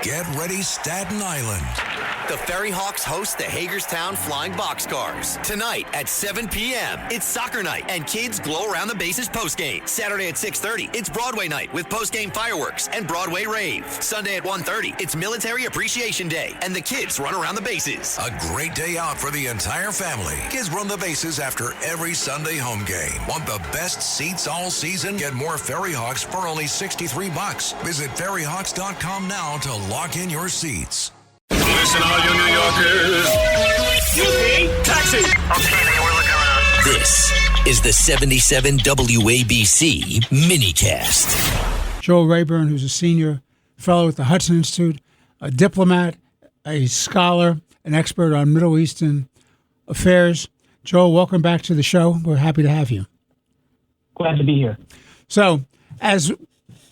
Get ready, Staten Island. The Ferry Hawks host the Hagerstown Flying Boxcars. Tonight at 7 p.m., it's soccer night, and kids glow around the bases postgame. Saturday at 6:30, it's Broadway night with postgame fireworks and Broadway rave. Sunday at 1:30, it's Military Appreciation Day, and the kids run around the bases. A great day out for the entire family. Kids run the bases after every Sunday home game. Want the best seats all season? Get more Ferry Hawks for only $63. Visit ferryhawks.com now to lock in your seats. Listen, all you New Yorkers. Taxi! Okay, man, we're looking around. This is the 77 WABC minicast. Joel Rayburn, who's a senior fellow at the Hudson Institute, a diplomat, a scholar, an expert on Middle Eastern affairs. Joel, welcome back to the show. We're happy to have you. Glad to be here. So, as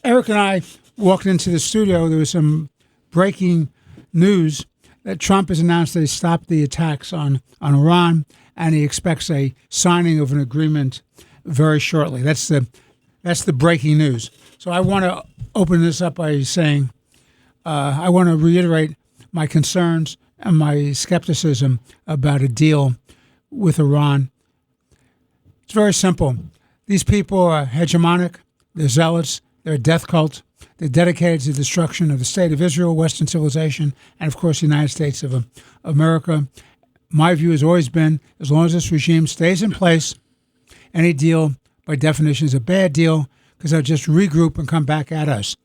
Eric and I walked into the studio, there was some breaking news that Trump has announced that he stopped the attacks on Iran, and he expects a signing of an agreement very shortly. That's the breaking news. So I want to open this up by saying I want to reiterate my concerns and my skepticism about a deal with Iran. It's very simple. These people are hegemonic, they're zealots, they're a death cult. They're dedicated to the destruction of the state of Israel, Western civilization, and, of course, the United States of America. My view has always been, as long as this regime stays in place, any deal, by definition, is a bad deal because they'll just regroup and come back at us.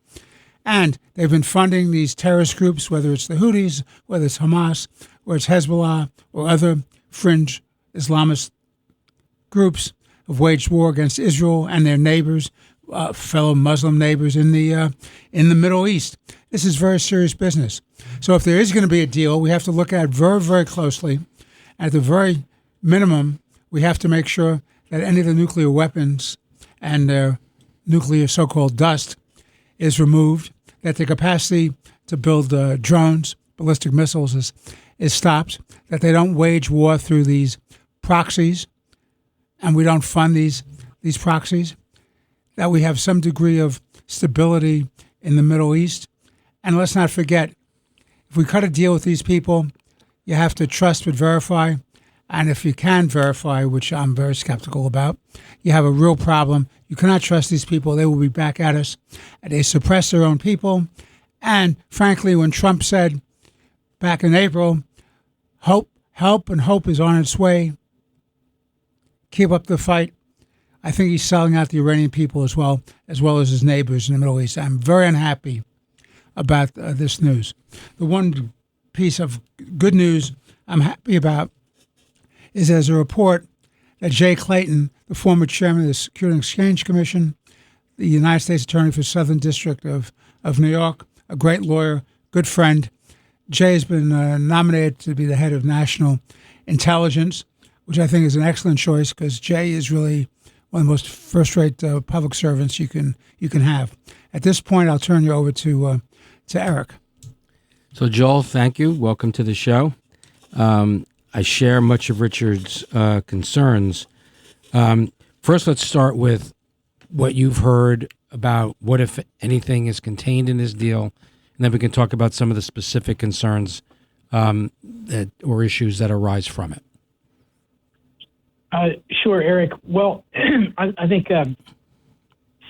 And they've been funding these terrorist groups, whether it's the Houthis, whether it's Hamas, or it's Hezbollah, or other fringe Islamist groups, have waged war against Israel and their neighbors, fellow Muslim neighbors in the Middle East. This is very serious business. So if there is going to be a deal, we have to look at it very, very closely. At the very minimum, we have to make sure that any of the nuclear weapons and their nuclear so-called dust is removed, that the capacity to build drones, ballistic missiles is stopped, that they don't wage war through these proxies, and we don't fund these proxies, that we have some degree of stability in the Middle East. And let's not forget, if we cut a deal with these people, you have to trust but verify. And if you can verify, which I'm very skeptical about, you have a real problem. You cannot trust these people. They will be back at us. And they suppress their own people. And frankly, when Trump said back in April, help is on its way, keep up the fight, I think he's selling out the Iranian people as well as his neighbors in the Middle East. I'm very unhappy about this news. The one piece of good news I'm happy about is there's a report that Jay Clayton, the former chairman of the Security and Exchange Commission, the United States Attorney for Southern District of New York, a great lawyer, good friend. Jay has been nominated to be the head of national intelligence, which I think is an excellent choice because Jay is really one of the most first-rate public servants you can have. At this point, I'll turn you over to Eric. So, Joel, thank you. Welcome to the show. I share much of Richard's concerns. First, let's start with what you've heard about what, if anything, is contained in this deal, and then we can talk about some of the specific concerns or issues that arise from it. Sure, Eric. Well, I think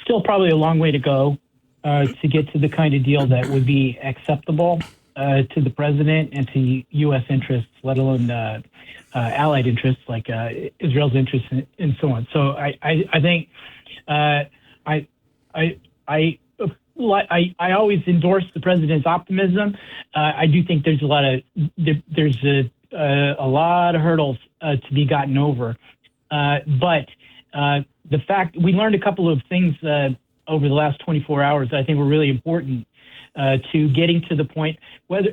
still probably a long way to go to get to the kind of deal that would be acceptable to the president and to U.S. interests, let alone allied interests like Israel's interests and so on. So I think I always endorse the president's optimism. I do think there's a lot of hurdles to be gotten over. But the fact we learned a couple of things over the last 24 hours that I think were really important to getting to the point. Whether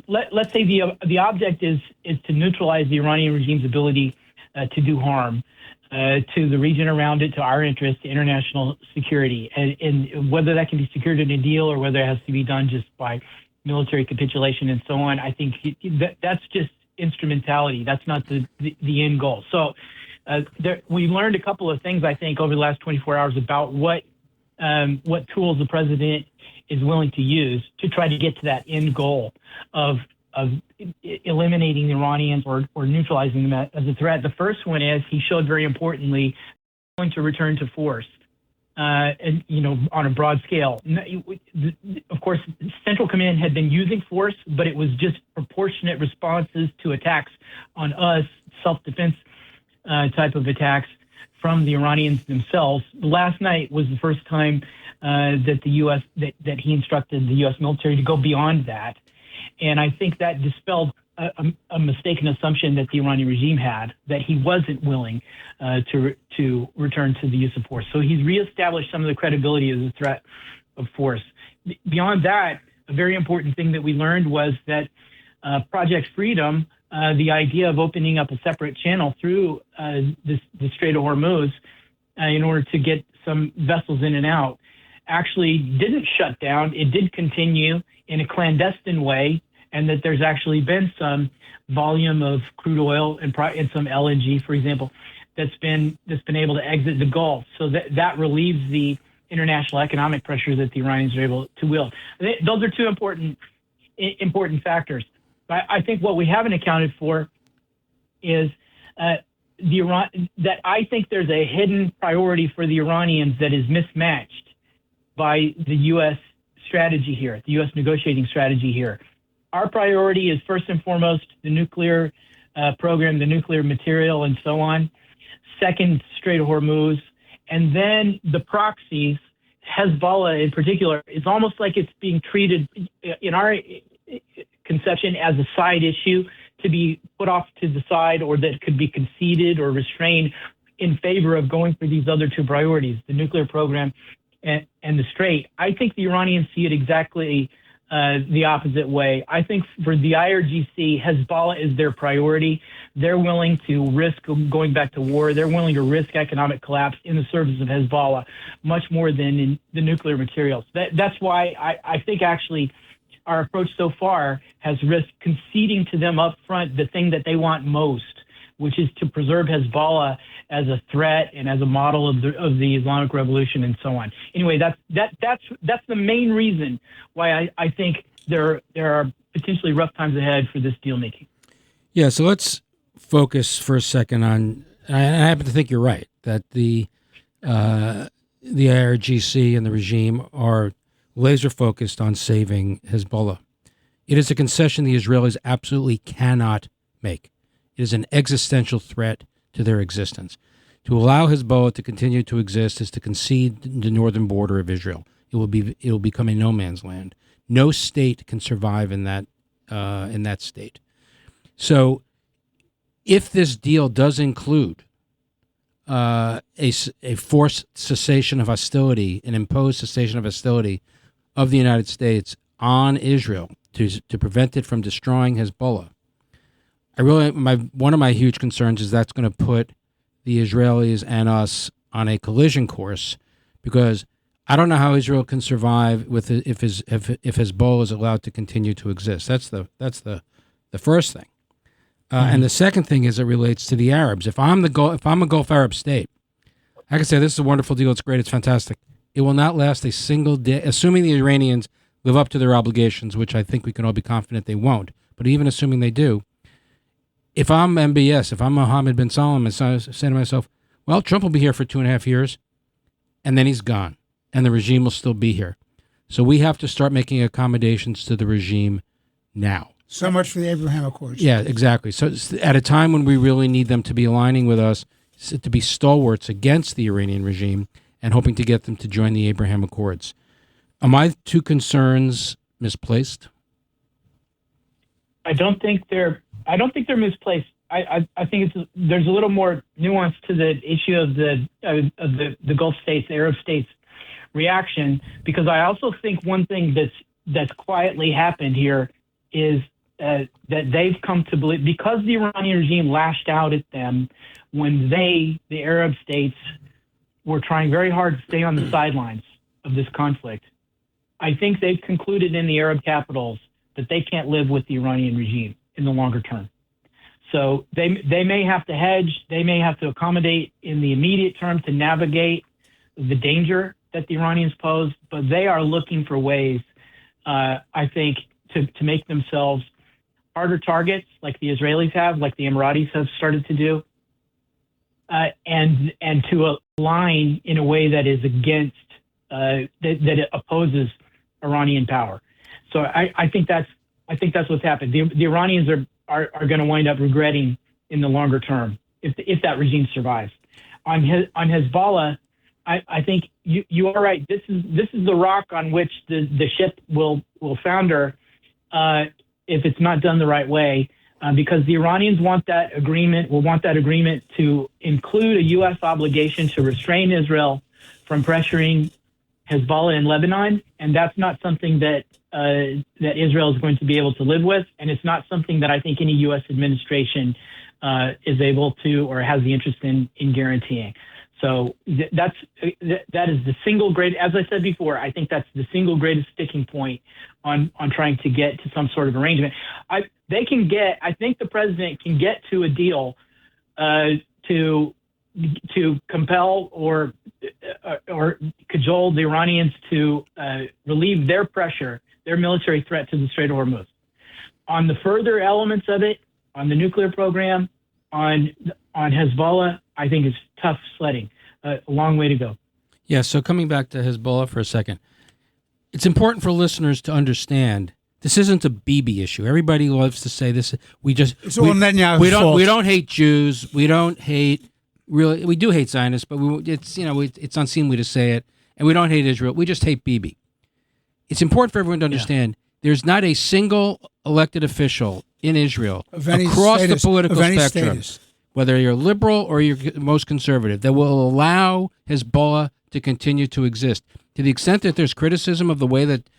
let's say the object is to neutralize the Iranian regime's ability to do harm to the region around it, to our interests, to international security, and whether that can be secured in a deal or whether it has to be done just by military capitulation and so on. I think that's just instrumentality. That's not the end goal. So we learned a couple of things, I think, over the last 24 hours about what tools the president is willing to use to try to get to that end goal of eliminating the Iranians or neutralizing them as a threat. The first one is he showed very importantly willing to return to force, and on a broad scale. Of course, Central Command had been using force, but it was just proportionate responses to attacks on us, self-defense type of attacks from the Iranians themselves. Last night was the first time that the U.S. that he instructed the U.S. military to go beyond that, and I think that dispelled a mistaken assumption that the Iranian regime had, that he wasn't willing to return to the use of force. So he's reestablished some of the credibility as a threat of force. Beyond that, a very important thing that we learned was that Project Freedom, the idea of opening up a separate channel through the Strait of Hormuz in order to get some vessels in and out, actually didn't shut down. It did continue in a clandestine way, and that there's actually been some volume of crude oil and some LNG, for example, that's been able to exit the Gulf. So that relieves the international economic pressure that the Iranians are able to wield. Those are two important factors. I think what we haven't accounted for is that I think there's a hidden priority for the Iranians that is mismatched by the U.S. strategy here, the U.S. negotiating strategy here. Our priority is first and foremost the nuclear program, the nuclear material, and so on. Second, Strait of Hormuz, and then the proxies. Hezbollah, in particular, is almost like it's being treated in our conception as a side issue to be put off to the side, or that could be conceded or restrained in favor of going for these other two priorities, the nuclear program and the Strait. I think the Iranians see it exactly the opposite way. I think for the IRGC, Hezbollah is their priority. They're willing to risk going back to war. They're willing to risk economic collapse in the service of Hezbollah much more than in the nuclear materials. That's why I think actually our approach so far has risked conceding to them up front the thing that they want most, which is to preserve Hezbollah as a threat and as a model of the Islamic Revolution and so on. Anyway, that's the main reason why I think there are potentially rough times ahead for this deal making. Yeah, so let's focus for a second on. I happen to think you're right that the IRGC and the regime are laser focused on saving Hezbollah. It is a concession the Israelis absolutely cannot make. It is an existential threat to their existence. To allow Hezbollah to continue to exist is to concede the northern border of Israel. It will become a no man's land. No state can survive in that state. So, if this deal does include a forced cessation of hostility, an imposed cessation of hostility of the United States on Israel to prevent it from destroying Hezbollah, one of my huge concerns is that's going to put the Israelis and us on a collision course, because I don't know how Israel can survive if Hezbollah is allowed to continue to exist. That's the first thing, and the second thing is it relates to the Arabs. If I'm a Gulf Arab state, I can say this is a wonderful deal. It's great. It's fantastic. It will not last a single day, assuming the Iranians live up to their obligations, which I think we can all be confident they won't. But even assuming they do, if I'm MBS, if I'm Mohammed bin Salman, I say to myself, well, Trump will be here for 2.5 years, and then he's gone, and the regime will still be here. So we have to start making accommodations to the regime now. So much for the Abraham Accords. Yeah, exactly. So at a time when we really need them to be aligning with us, to be stalwarts against the Iranian regime, and hoping to get them to join the Abraham Accords. Are my two concerns misplaced? I don't think they're misplaced. I think there's a little more nuance to the issue of the Gulf states, the Arab states reaction, because I also think one thing that's quietly happened here is that they've come to believe, because the Iranian regime lashed out at them when the Arab states, were trying very hard to stay on the sidelines of this conflict. I think they've concluded in the Arab capitals that they can't live with the Iranian regime in the longer term. So they may have to hedge, they may have to accommodate in the immediate term to navigate the danger that the Iranians pose, but they are looking for ways, I think, to make themselves harder targets, like the Israelis have, like the Emiratis have started to do, and to align in a way that is against that it opposes Iranian power. So I think that's what's happened. The Iranians are going to wind up regretting in the longer term if that regime survives. On Hezbollah, I think you are right. This is the rock on which the ship will founder if it's not done the right way, because the Iranians want that agreement to include a U.S. obligation to restrain Israel from pressuring Hezbollah in Lebanon, and that's not something that Israel is going to be able to live with, and it's not something that I think any U.S. administration is able to or has the interest in guaranteeing. So that is the single great, as I said before, I think that's the single greatest sticking point on trying to get to some sort of arrangement. I think the president can get to a deal to compel or cajole the Iranians to relieve their pressure, their military threat to the Strait of Hormuz. On the further elements of it, on the nuclear program, on Hezbollah, I think it's tough sledding, a long way to go. Yeah, so coming back to Hezbollah for a second, it's important for listeners to understand this isn't a Bibi issue. Everybody loves to say this. We don't hate Jews. We don't hate really. We do hate Zionists, but it's unseemly to say it. And we don't hate Israel. We just hate Bibi. It's important for everyone to understand there's not a single elected official in Israel across the political spectrum, whether you're liberal or you're most conservative, that will allow Hezbollah to continue to exist. To the extent that there's criticism of the way that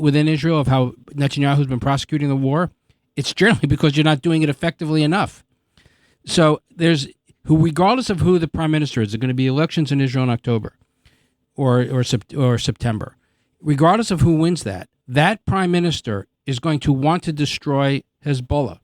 within Israel of how Netanyahu's been prosecuting the war, it's generally because you're not doing it effectively enough. So regardless of who the prime minister is, there are going to be elections in Israel in October or September. Regardless of who wins that prime minister is going to want to destroy Hezbollah.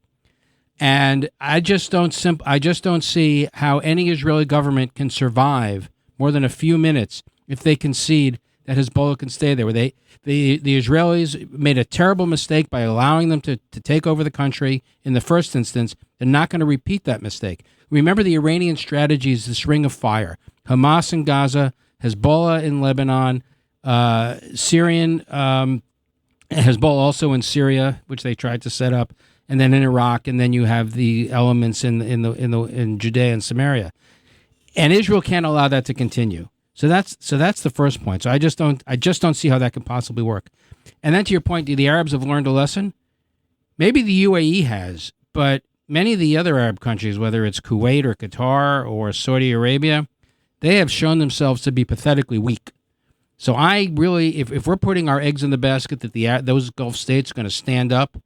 And I just don't see how any Israeli government can survive more than a few minutes if they concede that Hezbollah can stay there. The Israelis made a terrible mistake by allowing them to take over the country in the first instance. They're not going to repeat that mistake. Remember, the Iranian strategy is this ring of fire. Hamas in Gaza, Hezbollah in Lebanon, Syrian Hezbollah also in Syria, which they tried to set up, and then in Iraq, and then you have the elements in Judea and Samaria, and Israel can't allow that to continue. So that's the first point. So I just don't see how that can possibly work. And then to your point, the Arabs have learned a lesson. Maybe the UAE has, but many of the other Arab countries, whether it's Kuwait or Qatar or Saudi Arabia, they have shown themselves to be pathetically weak. So I really, if we're putting our eggs in the basket that those Gulf states are going to stand up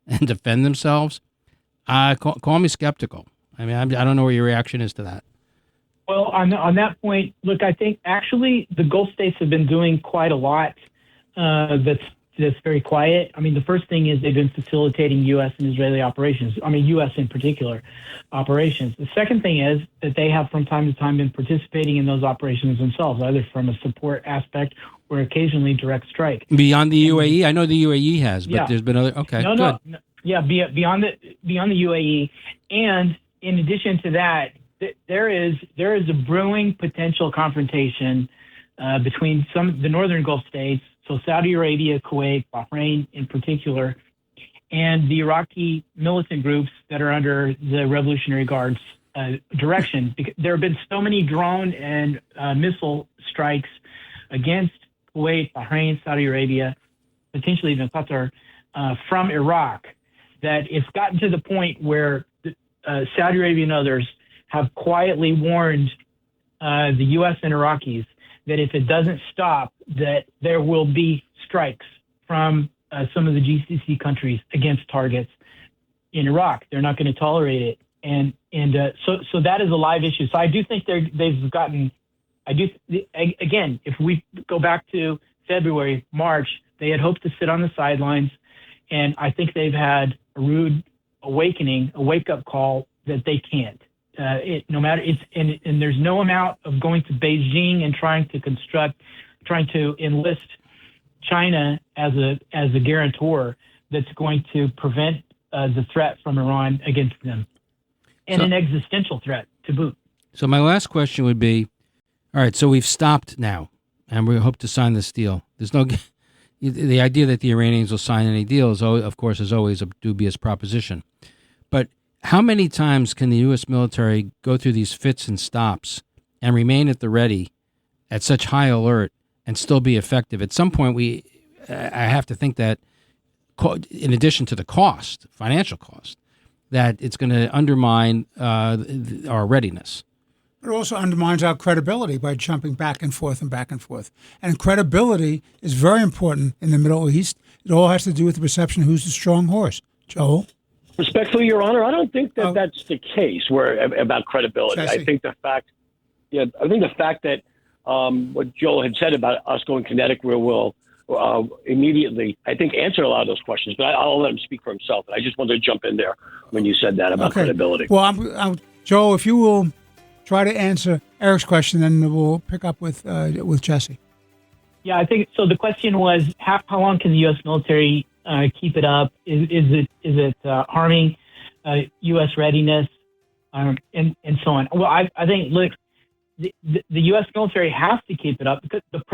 and defend themselves, call me skeptical. I mean, I don't know what your reaction is to that. Well, on that point, look, I think actually the Gulf states have been doing quite a lot that's very quiet. I mean, the first thing is they've been facilitating U.S. and Israeli operations. I mean, U.S. in particular operations. The second thing is that they have from time to time been participating in those operations themselves, either from a support aspect or occasionally direct strike. Beyond the UAE? I know the UAE has, but there's been other. Okay, No. Yeah, beyond the UAE. And in addition to that, there is a brewing potential confrontation between the northern Gulf states, so Saudi Arabia, Kuwait, Bahrain in particular, and the Iraqi militant groups that are under the Revolutionary Guard's direction. Because there have been so many drone and missile strikes against Kuwait, Bahrain, Saudi Arabia, potentially even Qatar, from Iraq, that it's gotten to the point where Saudi Arabia and others have quietly warned the U.S. and Iraqis that if it doesn't stop, that there will be strikes from some of the GCC countries against targets in Iraq. They're not going to tolerate it, and so that is a live issue. So I do think they've gotten. Again, if we go back to February, March, they had hoped to sit on the sidelines, and I think they've had a rude awakening, a wake-up call that they can't. no matter it's and there's no amount of going to Beijing and trying to enlist China as a guarantor that's going to prevent the threat from Iran against them, and an existential threat to boot. So my last question would be, all right, so we've stopped now, and we hope to sign this deal. There's no the idea that the Iranians will sign any deal is, of course, is always a dubious proposition. But how many times can the U.S. military go through these fits and stops and remain at the ready at such high alert and still be effective? At some point, I have to think that, in addition to the cost, financial cost, that it's going to undermine our readiness. It also undermines our credibility by jumping back and forth and back and forth. And credibility is very important in the Middle East. It all has to do with the perception of who's the strong horse. Joel? Respectfully, Your Honor, I don't think that that's the case about credibility. Jesse. I think the fact that what Joel had said about us going kinetic will immediately, I think, answered a lot of those questions. But I'll let him speak for himself. I just wanted to jump in there when you said that about credibility. Well, Joel, if you will try to answer Eric's question, then we'll pick up with Jesse. Yeah, I think so. The question was, how long can the U.S. military keep it up? Is it harming U.S. readiness and so on? Well, I think, look, the U.S. military has to keep it up because if the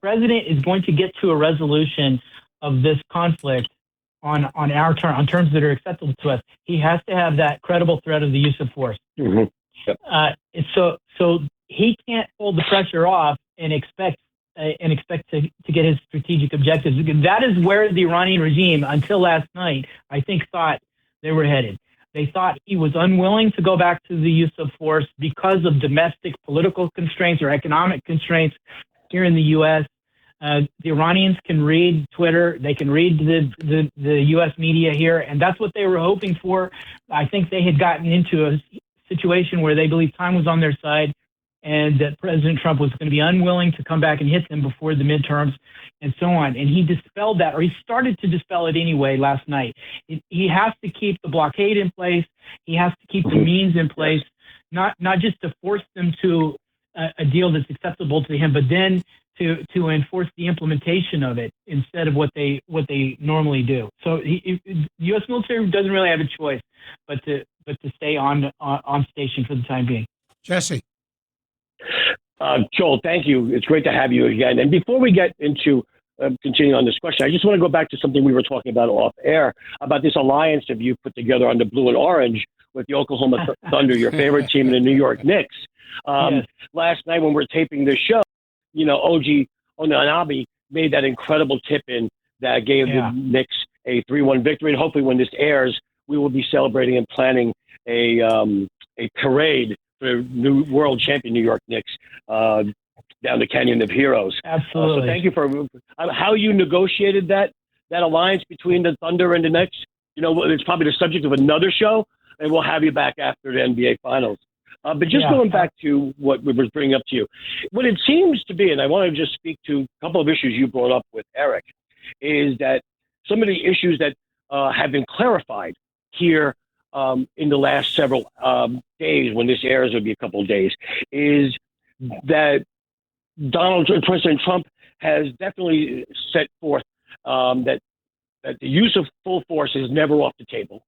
president is going to get to a resolution of this conflict on terms that are acceptable to us, he has to have that credible threat of the use of force. Mm-hmm. Yep. So he can't hold the pressure off and expect to get his strategic objectives. That is where the Iranian regime, until last night, I think thought they were headed. They thought he was unwilling to go back to the use of force because of domestic political constraints or economic constraints here in the U.S. The Iranians can read Twitter. They can read the U.S. media here, and that's what they were hoping for. I think they had gotten into a situation where they believed time was on their side and that President Trump was going to be unwilling to come back and hit them before the midterms and so on. And he dispelled that, or he started to dispel it anyway last night. He has to keep the blockade in place. He has to keep the means in place, not just to force them to a deal that's acceptable to him, but then to enforce the implementation of it instead of what they normally do. So the U.S. military doesn't really have a choice but to stay on station for the time being. Jesse. Joel, thank you. It's great to have you again. And before we get into continuing on this question, I just want to go back to something we were talking about off air, about this alliance that you put together on the blue and orange with the Oklahoma Thunder, your favorite team, and the New York Knicks. Yes. Last night when we were taping the show, OG Onanabe made that incredible tip-in that gave the Knicks a 3-1 victory. And hopefully when this airs, we will be celebrating and planning a parade for new world champion New York Knicks down the Canyon of Heroes. Absolutely. So thank you for how you negotiated that alliance between the Thunder and the Knicks. It's probably the subject of another show, and we'll have you back after the NBA Finals. But just going back to what we were bringing up to you, what it seems to be, and I want to just speak to a couple of issues you brought up with Eric, is that some of the issues that have been clarified here in the last several days, when this airs, it'll be a couple of days, is that President Trump has definitely set forth that the use of full force is never off the table,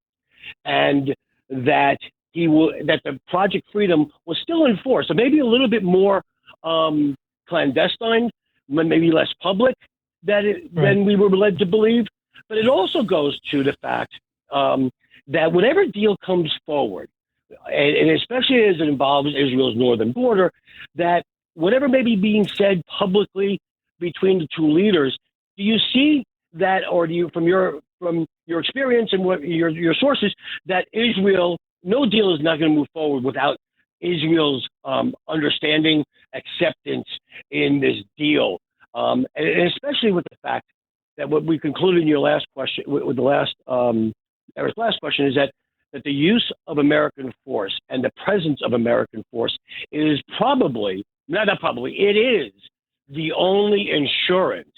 and that that the Project Freedom was still in force, so maybe a little bit more clandestine, maybe less public than we were led to believe. But it also goes to the fact that whatever deal comes forward, and especially as it involves Israel's northern border, that whatever may be being said publicly between the two leaders, do you see that, or do you, from your experience and what your sources, that Israel, no deal is not going to move forward without Israel's understanding, acceptance in this deal, and especially with the fact that what we concluded in your last question, with the last Eric's last question, is that the use of American force and the presence of American force is it is the only insurance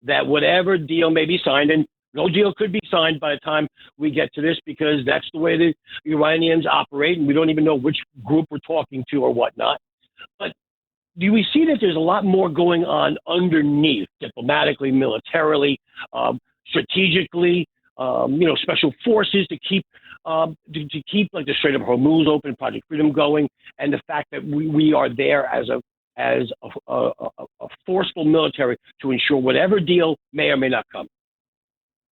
that whatever deal may be signed, and No deal could be signed by the time we get to this because that's the way the Iranians operate, and we don't even know which group we're talking to or whatnot. But do we see that there's a lot more going on underneath, diplomatically, militarily, strategically, special forces to keep like the Strait of Hormuz open, Project Freedom going, and the fact that we are there as a forceful military to ensure whatever deal may or may not come?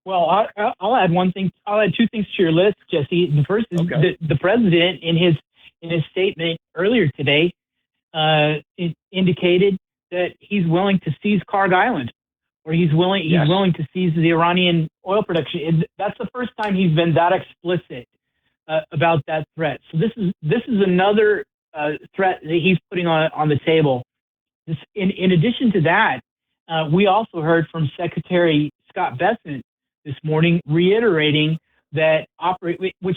Well, I'll add one thing. I'll add two things to your list, Jesse. The first is the president in his statement earlier today it indicated that he's willing to seize Karg Island, or he's willing to seize the Iranian oil production. That's the first time he's been that explicit about that threat. So this is another threat that he's putting on the table. In addition to that, we also heard from Secretary Scott Bessent this morning reiterating that which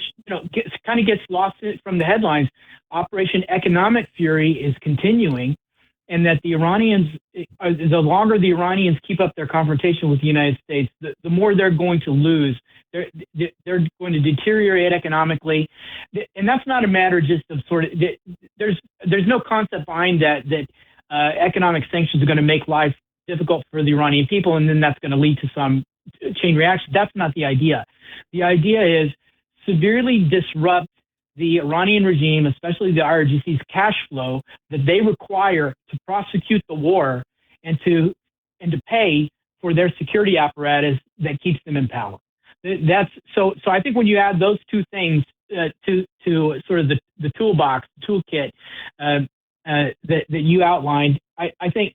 kind of gets lost from the headlines. Operation Economic Fury is continuing, and that the Iranians, the longer the Iranians keep up their confrontation with the United States, the more they're going to lose. They're going to deteriorate economically, and that's not a matter just of there's no concept behind that economic sanctions are going to make life difficult for the Iranian people, and then that's going to lead to some chain reaction. That's not the idea. The idea is severely disrupt the Iranian regime, especially the IRGC's cash flow that they require to prosecute the war and to pay for their security apparatus that keeps them in power. That's so I think when you add those two things to sort of the toolbox, toolkit that you outlined, I think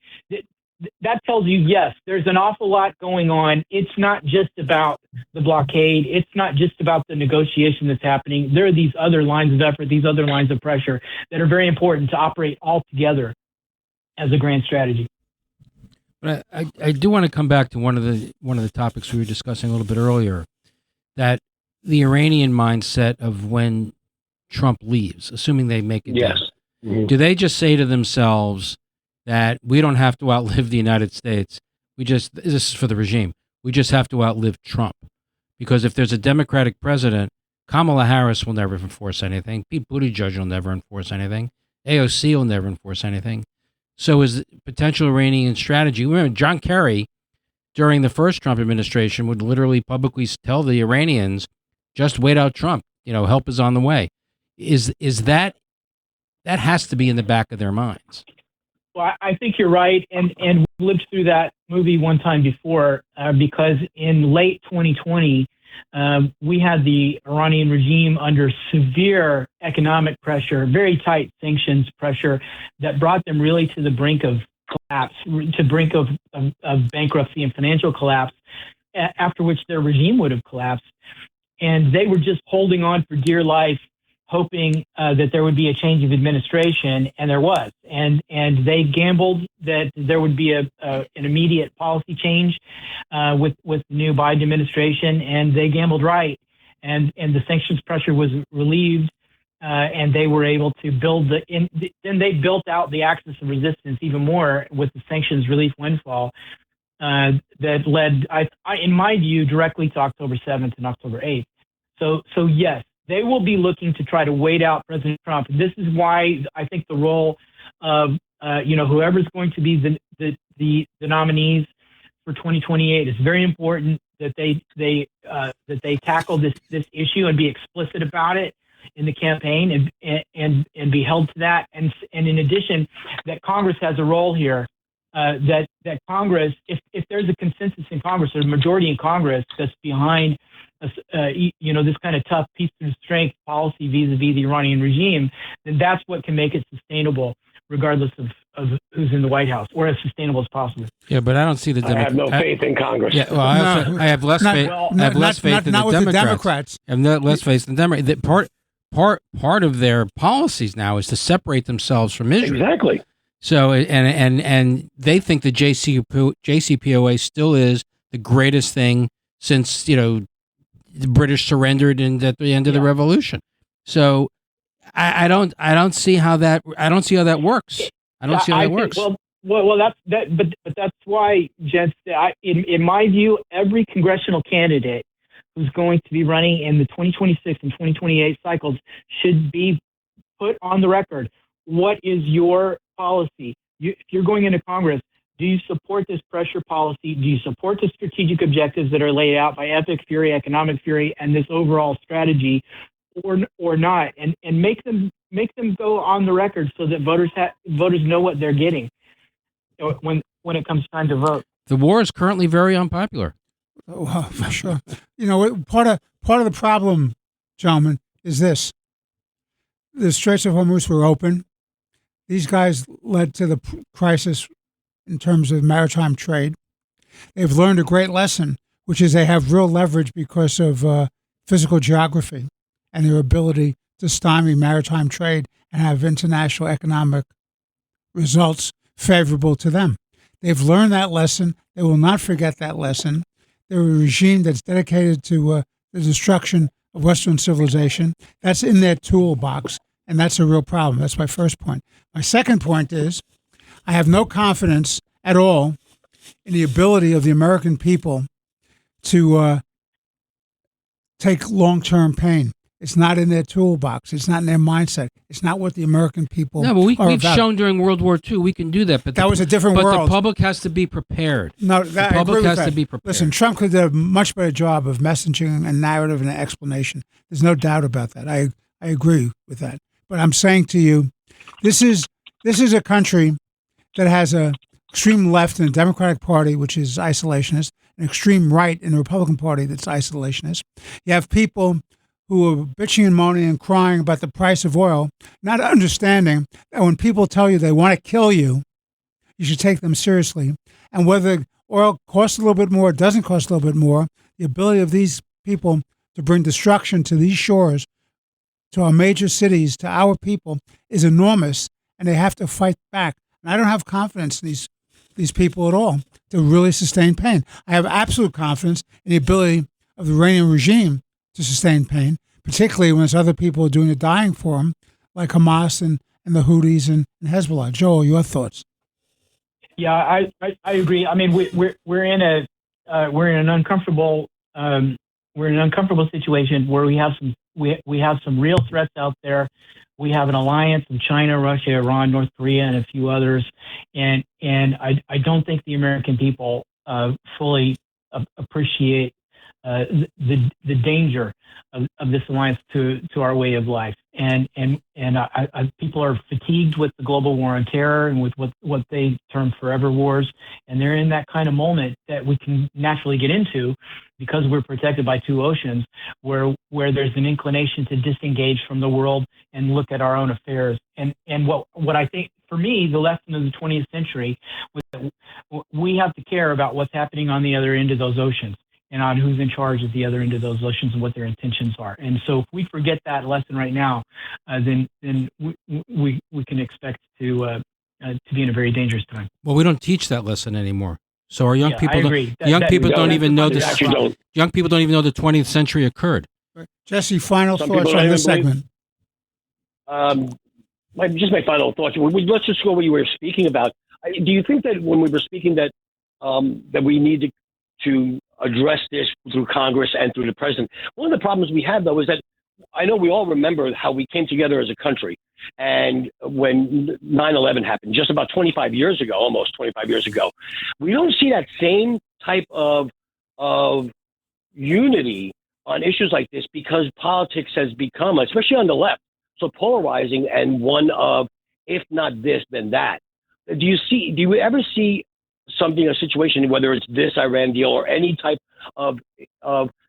that tells you, yes, there's an awful lot going on. It's not just about the blockade. It's not just about the negotiation that's happening. There are these other lines of effort, these other lines of pressure that are very important to operate all together as a grand strategy. But I do want to come back to one of the topics we were discussing a little bit earlier, that the Iranian mindset of when Trump leaves, assuming they make it. Yes. Mm-hmm. Do they just say to themselves that we don't have to outlive the United States? This is for the regime. We just have to outlive Trump. Because if there's a Democratic president, Kamala Harris will never enforce anything. Pete Buttigieg will never enforce anything. AOC will never enforce anything. So is potential Iranian strategy. Remember, John Kerry, during the first Trump administration, would literally publicly tell the Iranians, just wait out Trump. Help is on the way. Is that has to be in the back of their minds? Well, I think you're right, and we lived through that movie one time before because in late 2020, we had the Iranian regime under severe economic pressure, very tight sanctions pressure that brought them really to the brink of collapse, to brink of bankruptcy and financial collapse, after which their regime would have collapsed. And they were just holding on for dear life, hoping that there would be a change of administration, and there was. And they gambled that there would be an immediate policy change with the new Biden administration, and they gambled right. And the sanctions pressure was relieved, and they were able to then they built out the axis of resistance even more with the sanctions relief windfall that led, in my view, directly to October 7th and October 8th. So yes, they will be looking to try to wait out President Trump. This is why I think the role of whoever's going to be the nominees for 2028 is very important. That they tackle this issue and be explicit about it in the campaign and be held to that. And in addition, that Congress has a role here. That Congress, if there's a consensus in Congress or a majority in Congress that's behind this kind of tough peace through strength policy vis-a-vis the Iranian regime, then that's what can make it sustainable, regardless of who's in the White House, or as sustainable as possible. Yeah, but I don't see the Democrats. I have no faith in Congress. Yeah, well, I have less faith. I have less faith in the Democrats. I have less faith in the Democrats. Part of their policies now is to separate themselves from Israel. Exactly. So and they think the JCPOA still is the greatest thing since the British surrendered at the end of the revolution. So I don't see how that works. I don't see how that works. Well, that's why, gents, in my view, every congressional candidate who's going to be running in the 2026 and 2028 cycles should be put on the record. What is your policy? If you're going into Congress, do you support this pressure policy? Do you support the strategic objectives that are laid out by Epic Fury, Economic Fury, and this overall strategy, or not? And make them go on the record so that voters know what they're getting when it comes time to vote. The war is currently very unpopular. Well, for sure. You know, part of the problem, gentlemen, is this: the Straits of Hormuz were open. These guys led to the crisis in terms of maritime trade. They've learned a great lesson, which is they have real leverage because of physical geography and their ability to stymie maritime trade and have international economic results favorable to them. They've learned that lesson. They will not forget that lesson. They're a regime that's dedicated to the destruction of Western civilization. That's in their toolbox, and that's a real problem. That's my first point. My second point is I have no confidence at all in the ability of the American people to take long-term pain. It's not in their toolbox. It's not in their mindset. It's not what the American people No, but we've about. shown during World War II we can do that. But That was a different but world. the public has to be prepared. No, The public has to be prepared. Listen, Trump could do a much better job of messaging and narrative and explanation. There's no doubt about that. I agree with that. But I'm saying to you, this is a country that has a extreme left in the Democratic Party, which is isolationist, an extreme right in the Republican Party that's isolationist. You have people who are bitching and moaning and crying about the price of oil, not understanding that when people tell you they want to kill you, you should take them seriously. And whether oil costs a little bit more, doesn't cost a little bit more, the ability of these people to bring destruction to these shores, to our major cities, to our people, is enormous, and they have to fight back. And I don't have confidence in these people at all to really sustain pain. I have absolute confidence in the ability of the Iranian regime to sustain pain, particularly when there's other people doing the dying for them, like Hamas and the Houthis and Hezbollah. Joel, your thoughts? Yeah, I agree. I mean, we're in an uncomfortable situation where we have some real threats out there. We have an alliance of China, Russia, Iran, North Korea, and a few others, and I don't think the American people fully appreciate the danger of this alliance to our way of life, and people are fatigued with the global war on terror and with what they term forever wars, and they're in that kind of moment that we can naturally get into because we're protected by two oceans, where there's an inclination to disengage from the world and look at our own affairs. And what I think, for me, the lesson of the 20th century was that we have to care about what's happening on the other end of those oceans, and on who's in charge at the other end of those oceans and what their intentions are. And so if we forget that lesson right now, then we can expect to be in a very dangerous time. Well, we don't teach that lesson anymore. So our young people, young people don't even know this. don't. Young people don't even know the 20th century occurred. Jesse, final Some thoughts people on don't this even segment. My final thoughts. Let's just go what you were speaking about. Do you think that when we were speaking that we need to address this through Congress and through the president? One of the problems we have, though, is that I know we all remember how we came together as a country. And when 9/11 happened, just about 25 years ago, almost 25 years ago, we don't see that same type of unity on issues like this because politics has become, especially on the left, so polarizing and one of, if not this, then that. Do you ever see a situation, whether it's this Iran deal or any type of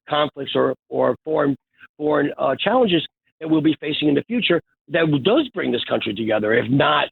conflicts or foreign challenges that we'll be facing in the future that does bring this country together, if not,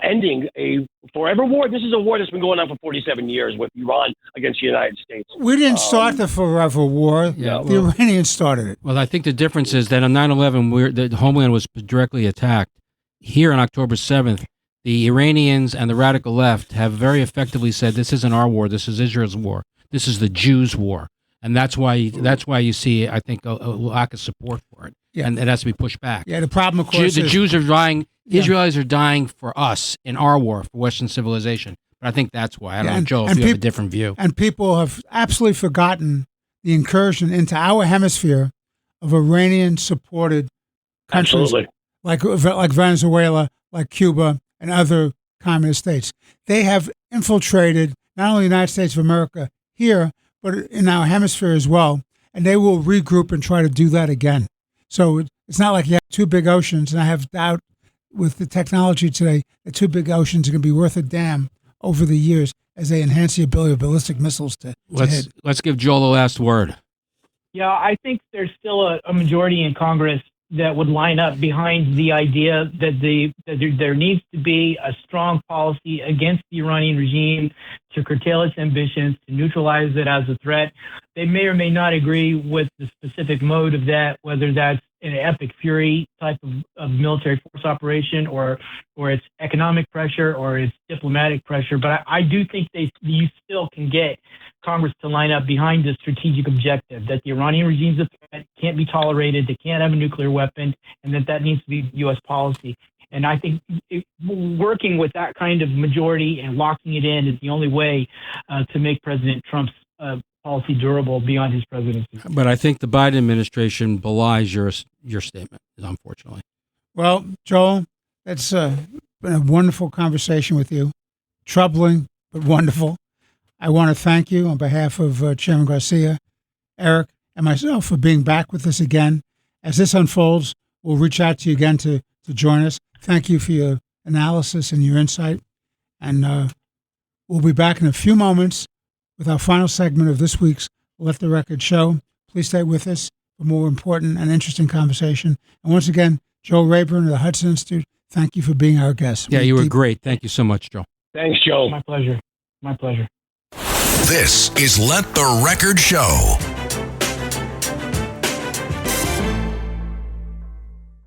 ending a forever war? This is a war that's been going on for 47 years with Iran against the United States. We didn't start the forever war. Yeah, the Iranians started it. Well, I think the difference is that on 9/11, the homeland was directly attacked. Here on October 7th, the Iranians and the radical left have very effectively said, this isn't our war, this is Israel's war. This is the Jews' war. And that's why you see, I think, a lack of support for it. Yeah. And it has to be pushed back. Yeah, the problem, of course, the Jews are dying. Israelis are dying for us in our war for Western civilization. But I think that's why. I don't Yeah, know, Joel, if you have a different view. And people have absolutely forgotten the incursion into our hemisphere of Iranian-supported countries Absolutely. like Venezuela, like Cuba, and other communist states. They have infiltrated not only the United States of America here, but in our hemisphere as well, and they will regroup and try to do that again. So it's not like you have two big oceans, and I have doubt with the technology today that two big oceans are going to be worth a damn over the years as they enhance the ability of ballistic missiles to hit. Let's give Joel the last word. Yeah, I think there's still a majority in Congress that would line up behind the idea that there needs to be a strong policy against the Iranian regime to curtail its ambitions, to neutralize it as a threat. They may or may not agree with the specific mode of that, whether that's an epic fury type of military force operation or it's economic pressure or it's diplomatic pressure. But I do think you still can get Congress to line up behind the strategic objective that the Iranian regime's a threat, can't be tolerated, they can't have a nuclear weapon, and that needs to be U.S. policy. And I think working with that kind of majority and locking it in is the only way to make President Trump's policy durable beyond his presidency. But I think the Biden administration belies your statement, unfortunately. Well, Joel, it's been a wonderful conversation with you. Troubling, but wonderful. I want to thank you on behalf of Chairman Garcia, Eric, and myself for being back with us again. As this unfolds, we'll reach out to you again to join us. Thank you for your analysis and your insight. And we'll be back in a few moments with our final segment of this week's Let the Record Show. Please stay with us for more important and interesting conversation. And once again, Joel Rayburn of the Hudson Institute, thank you for being our guest. Yeah, you were great. Thank you so much, Joel. Thanks, Joe. My pleasure. My pleasure. This is Let the Record Show.